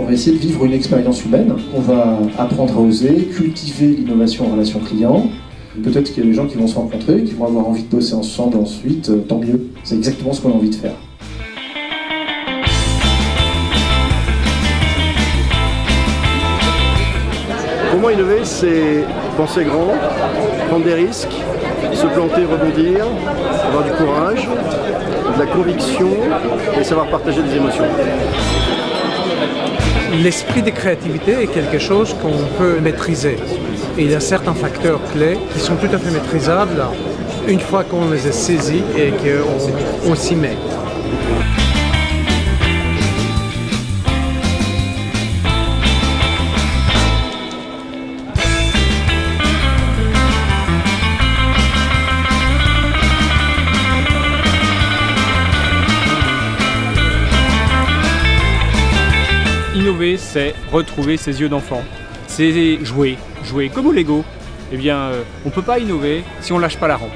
va essayer de vivre une expérience humaine. On va apprendre à oser, cultiver l'innovation en relation client. Peut-être qu'il y a des gens qui vont se rencontrer, qui vont avoir envie de bosser ensemble ensuite, tant mieux. C'est exactement ce qu'on a envie de faire. Pour moi, innover, c'est penser grand, prendre des risques, se planter, rebondir, avoir du courage, de la conviction et savoir partager des émotions. L'esprit de créativité est quelque chose qu'on peut maîtriser. Et il y a certains facteurs clés qui sont tout à fait maîtrisables une fois qu'on les a saisis et qu'on s'y met. Innover, c'est retrouver ses yeux d'enfant. C'est jouer comme au Lego. Eh bien, on ne peut pas innover si on ne lâche pas la rampe.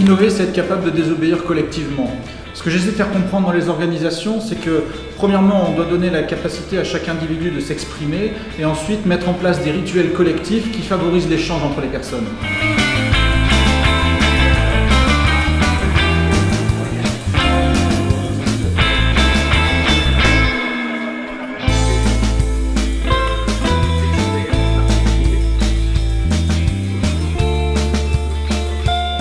Innover, c'est être capable de désobéir collectivement. Ce que j'essaie de faire comprendre dans les organisations, c'est que premièrement, on doit donner la capacité à chaque individu de s'exprimer et ensuite mettre en place des rituels collectifs qui favorisent l'échange entre les personnes.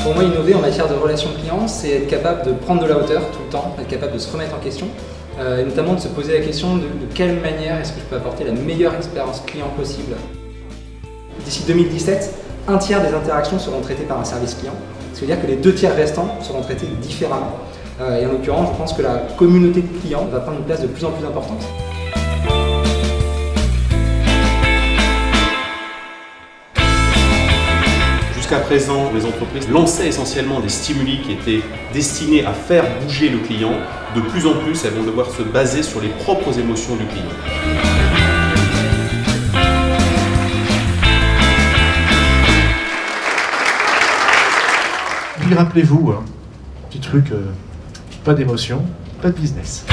Pour moi, innover en matière de relations clients, c'est être capable de prendre de la hauteur tout le temps, être capable de se remettre en question, et notamment de se poser la question de quelle manière est-ce que je peux apporter la meilleure expérience client possible. D'ici 2017, un tiers des interactions seront traitées par un service client, ce qui veut dire que les 2 tiers restants seront traités différemment. Et en l'occurrence, je pense que la communauté de clients va prendre une place de plus en plus importante. Jusqu'à présent, les entreprises lançaient essentiellement des stimuli qui étaient destinés à faire bouger le client. De plus en plus, elles vont devoir se baser sur les propres émotions du client. Puis rappelez-vous, petit truc, pas d'émotion, pas de business.